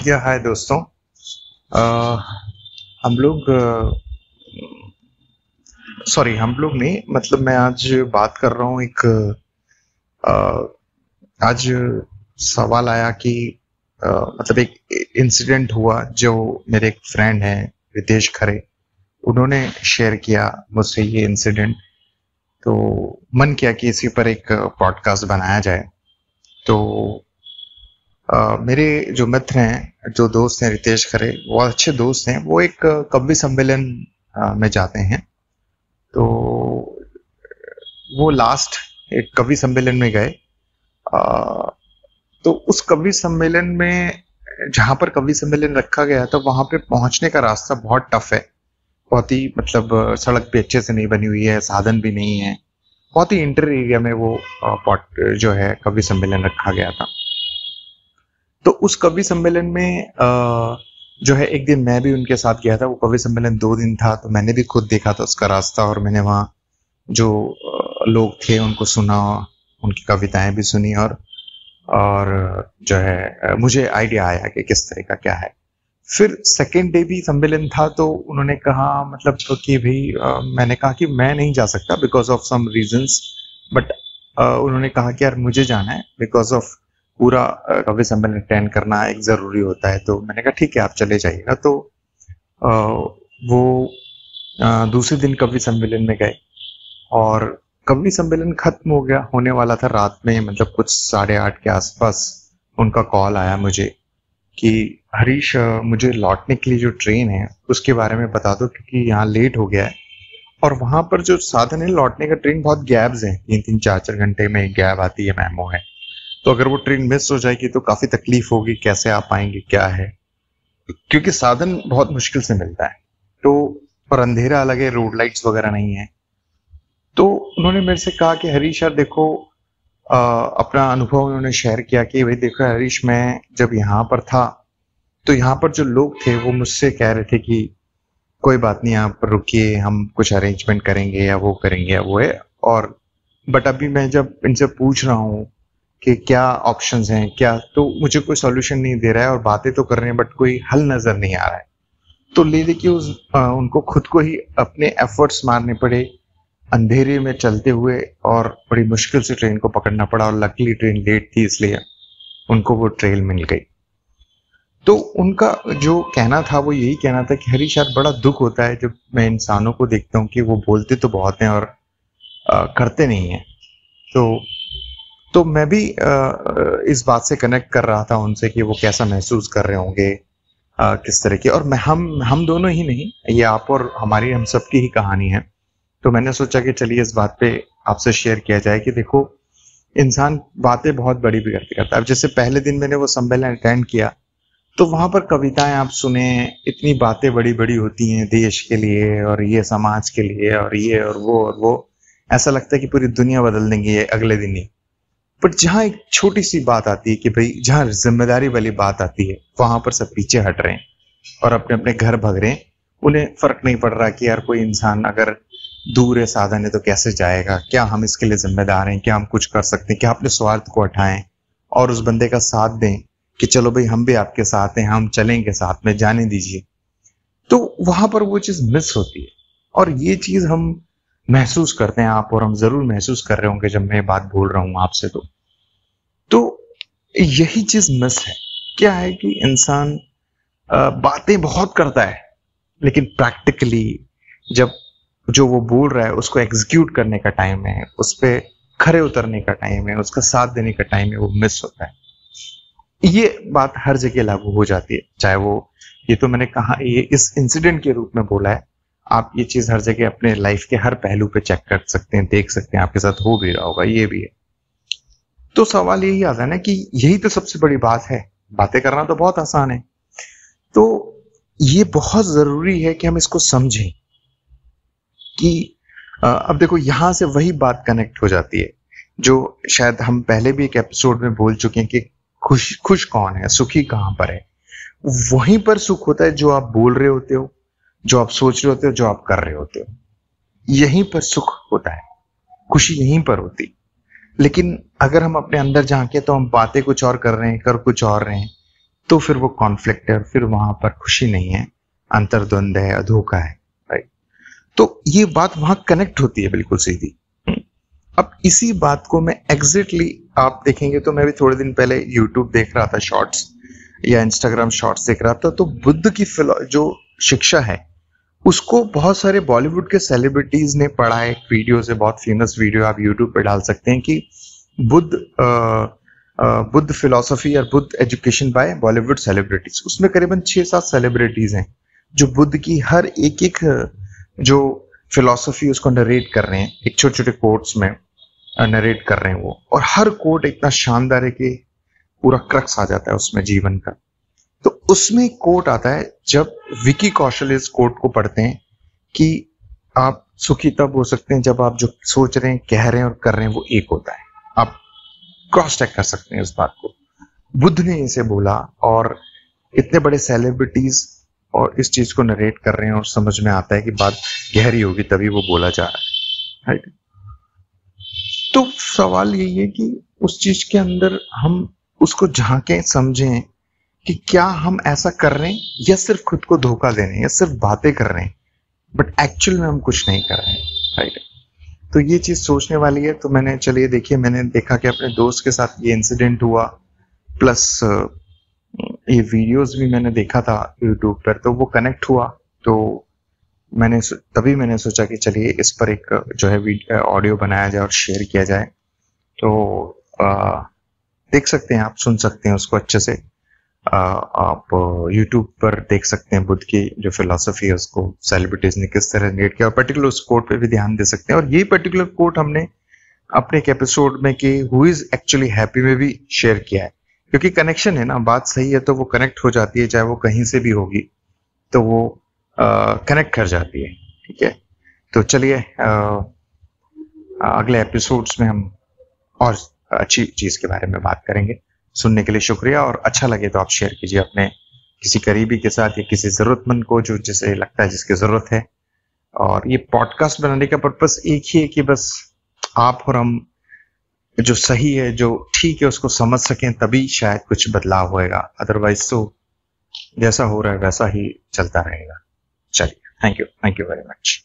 या हाय दोस्तों। अ, हम लोग सॉरी हम लोग नहीं, मतलब मैं आज बात कर रहा हूँ एक अ, आज सवाल आया कि अ, मतलब एक इंसिडेंट हुआ जो मेरे एक फ्रेंड हैं रितेश खरे, उन्होंने शेयर किया मुझसे ये इंसिडेंट। तो मन किया कि इसी पर एक पॉडकास्ट बनाया जाए। तो मेरे जो मित्र हैं, जो दोस्त हैं रितेश खरे, वो अच्छे दोस्त हैं। वो एक कवि सम्मेलन में जाते हैं। तो वो लास्ट एक कवि सम्मेलन में गए। अ, तो उस कवि सम्मेलन में, जहाँ पर कवि सम्मेलन रखा गया था, वहां पे पहुंचने का रास्ता बहुत टफ है। बहुत ही मतलब सड़क भी अच्छे से नहीं बनी हुई है, साधन भी नहीं है। बहुत ही इंटर एरिया में वो पॉट जो है कवि सम्मेलन रखा गया था। तो उस कवि सम्मेलन में जो है, एक दिन मैं भी उनके साथ गया था। वो कवि सम्मेलन 2 दिन था, तो मैंने भी खुद देखा था उसका रास्ता, और मैंने वहाँ जो लोग थे उनको सुना, उनकी कविताएं भी सुनी, और जो है मुझे आइडिया आया कि किस तरह का क्या है। फिर सेकेंड डे भी सम्मेलन था, तो उन्होंने कहा मतलब तो कि भाई मैंने कहा कि मैं नहीं जा सकता because of some reasons. But उन्होंने कहा कि यार मुझे जाना है बिकॉज ऑफ पूरा कवि सम्मेलन अटेंड करना एक जरूरी होता है। तो मैंने कहा ठीक है, आप चले जाइएगा। तो अ, वो दूसरे दिन कवि सम्मेलन में गए, और कवि सम्मेलन खत्म हो गया, होने वाला था रात में, मतलब कुछ 8:30 के आसपास उनका कॉल आया मुझे कि हरीश, मुझे लौटने के लिए जो ट्रेन है उसके बारे में बता दो, क्योंकि यहाँ लेट हो गया है। और वहां पर जो साधन है लौटने का, ट्रेन बहुत गैप्स है, 3-3 4-4 घंटे में एक गैप आती है, मैमो है। तो अगर वो ट्रेन मिस हो जाएगी तो काफी तकलीफ होगी, कैसे आप आएंगे, क्या है, क्योंकि साधन बहुत मुश्किल से मिलता है। तो और अंधेरा अलग है, रोड लाइट्स वगैरह नहीं है। तो उन्होंने मेरे से कहा कि हरीश यार देखो, अपना अनुभव उन्होंने शेयर किया कि भाई देखो हरीश, मैं जब यहाँ पर था तो यहाँ पर जो लोग थे वो मुझसे कह रहे थे कि कोई बात नहीं, आप रुकिए, हम कुछ अरेंजमेंट करेंगे या वो करेंगे या वो है। और बट अभी मैं जब इनसे पूछ रहा हूँ कि क्या ऑप्शंस हैं क्या, तो मुझे कोई सॉल्यूशन नहीं दे रहा है, और बातें तो कर रहे हैं बट कोई हल नजर नहीं आ रहा है। तो ले देखिए उनको खुद को ही अपने एफर्ट्स मारने पड़े, अंधेरे में चलते हुए, और बड़ी मुश्किल से ट्रेन को पकड़ना पड़ा। और लकीली ट्रेन लेट थी, इसलिए उनको वो ट्रेन मिल गई। तो उनका जो कहना था वो यही कहना था कि हरीश यार, बड़ा दुख होता है जब मैं इंसानों को देखता हूँ कि वो बोलते तो बहुत हैं और करते नहीं है। तो मैं भी इस बात से कनेक्ट कर रहा था उनसे कि वो कैसा महसूस कर रहे होंगे, किस तरह की। और मैं हम दोनों ही नहीं, ये आप और हमारी, हम सबकी ही कहानी है। तो मैंने सोचा कि चलिए इस बात पे आपसे शेयर किया जाए कि देखो, इंसान बातें बहुत बड़ी भी करते करता है। अब जैसे पहले दिन मैंने वो सम्मेलन अटेंड किया, तो वहां पर कविताएं आप सुने, इतनी बातें बड़ी बड़ी होती हैं देश के लिए और ये समाज के लिए और ये और वो, ऐसा लगता है कि पूरी दुनिया बदल देंगे ये अगले दिन ही। बट जहाँ एक छोटी सी बात आती है कि भाई, जहाँ जिम्मेदारी वाली बात आती है, वहां पर सब पीछे हट रहे हैं और अपने अपने घर भग रहे हैं। उन्हें फर्क नहीं पड़ रहा कि यार कोई इंसान अगर दूर है, साधन है, तो कैसे जाएगा, क्या हम इसके लिए जिम्मेदार हैं, क्या हम कुछ कर सकते हैं, क्या अपने स्वार्थ को हटाएं और उस बंदे का साथ दें कि चलो भाई हम भी आपके साथ हैं, हम चलेंगे साथ में, जाने दीजिए। तो वहां पर वो चीज मिस होती है, और ये चीज हम महसूस करते हैं, आप और हम जरूर महसूस कर रहे होंगे जब मैं ये बात बोल रहा हूं आपसे। तो यही चीज मिस है। क्या है कि इंसान बातें बहुत करता है, लेकिन प्रैक्टिकली जब जो वो बोल रहा है उसको एग्जीक्यूट करने का टाइम है, उस पे खरे उतरने का टाइम है, उसका साथ देने का टाइम है, वो मिस होता है। ये बात हर जगह लागू हो जाती है, चाहे वो, ये तो मैंने कहा ये इस इंसिडेंट के रूप में बोला है। आप ये चीज हर जगह अपने लाइफ के हर पहलू पे चेक कर सकते हैं, देख सकते हैं, आपके साथ हो भी रहा होगा, ये भी है। तो सवाल यही आता है ना कि यही तो सबसे बड़ी बात है। बातें करना तो बहुत आसान है। तो ये बहुत जरूरी है कि हम इसको समझें कि अब देखो, यहां से वही बात कनेक्ट हो जाती है जो शायद हम पहले भी एक एपिसोड में बोल चुके हैं कि खुश खुश कौन है, सुखी कहां पर है। वहीं पर सुख होता है जो आप बोल रहे होते हो, जो आप सोच रहे होते हो, जो आप कर रहे होते हो। यहीं पर सुख होता है, खुशी यहीं पर होती। लेकिन अगर हम अपने अंदर झांके तो हम बातें कुछ और कर रहे हैं, कर कुछ और रहे हैं। तो फिर वो कॉन्फ्लिक्ट है और फिर वहां पर खुशी नहीं है, अंतर्द्वंद है, धोखा है, राइट। तो ये बात वहां कनेक्ट होती है बिल्कुल सीधी। अब इसी बात को मैं एग्जैक्टली आप देखेंगे तो मैं भी थोड़े दिन पहले यूट्यूब देख रहा था शॉर्ट्स या इंस्टाग्राम शॉर्ट्स देख रहा था, तो बुद्ध की जो शिक्षा है उसको बहुत सारे बॉलीवुड के सेलिब्रिटीज ने पढ़ा है। एक वीडियो से, बहुत फेमस वीडियो आप यूट्यूब पे डाल सकते हैं कि बुद्ध फिलोसफी और Buddha education by Bollywood celebrities. उसमें करीबन 6-7 सेलिब्रिटीज हैं जो बुद्ध की हर एक जो फिलोसफी उसको नरेट कर रहे हैं, एक छोटे छोटे कोट्स में नरेट कर रहे हैं वो, और हर कोट इतना शानदार है कि पूरा क्रक्स आ जाता है उसमें जीवन का। तो उसमें एक कोट आता है, जब विकी कौशल इस कोट को पढ़ते हैं कि आप सुखी तब हो सकते हैं जब आप जो सोच रहे हैं, कह रहे हैं और कर रहे हैं वो एक होता है। आप क्रॉस चेक कर सकते हैं इस बात को। बुद्ध ने इसे बोला और इतने बड़े सेलिब्रिटीज और इस चीज को नरेट कर रहे हैं और समझ में आता है कि बात गहरी होगी तभी वो बोला जा रहा है। तो सवाल यही है कि उस चीज के अंदर हम उसको झांकें, समझें कि क्या हम ऐसा कर रहे हैं या सिर्फ खुद को धोखा दे रहे हैं या सिर्फ बातें कर रहे हैं, बट एक्चुअल में हम कुछ नहीं कर रहे हैं, राइट। तो ये चीज सोचने वाली है। तो मैंने, चलिए देखिए, मैंने देखा कि अपने दोस्त के साथ ये इंसिडेंट हुआ, प्लस ये वीडियोस भी मैंने देखा था यूट्यूब पर, तो वो कनेक्ट हुआ। तो तभी मैंने सोचा कि चलिए इस पर एक जो है ऑडियो बनाया जाए और शेयर किया जाए। तो देख सकते हैं आप, सुन सकते हैं उसको अच्छे से। आप YouTube पर देख सकते हैं बुद्ध की जो फिलॉसफी है उसको सेलिब्रिटीज ने किस तरह रिलेट किया, और पर्टिकुलर उस कोट पे भी ध्यान दे सकते हैं। और ये पर्टिकुलर कोट हमने अपने एक एपिसोड में कि हु इज एक्चुअली हैप्पी में भी शेयर किया है, क्योंकि कनेक्शन है ना, बात सही है तो वो कनेक्ट हो जाती है, चाहे वो कहीं से भी होगी तो वो कनेक्ट कर जाती है, ठीक है। तो चलिए अगले एपिसोड्स में हम और अच्छी चीज के बारे में बात करेंगे। सुनने के लिए शुक्रिया, और अच्छा लगे तो आप शेयर कीजिए अपने किसी करीबी के साथ या किसी जरूरतमंद को जो जिसे लगता है जिसकी जरूरत है। और ये पॉडकास्ट बनाने का पर्पस एक ही है कि बस आप और हम जो सही है, जो ठीक है, उसको समझ सकें, तभी शायद कुछ बदलाव होएगा। अदरवाइज तो जैसा हो रहा है वैसा ही चलता रहेगा। चलिए, थैंक यू वेरी मच।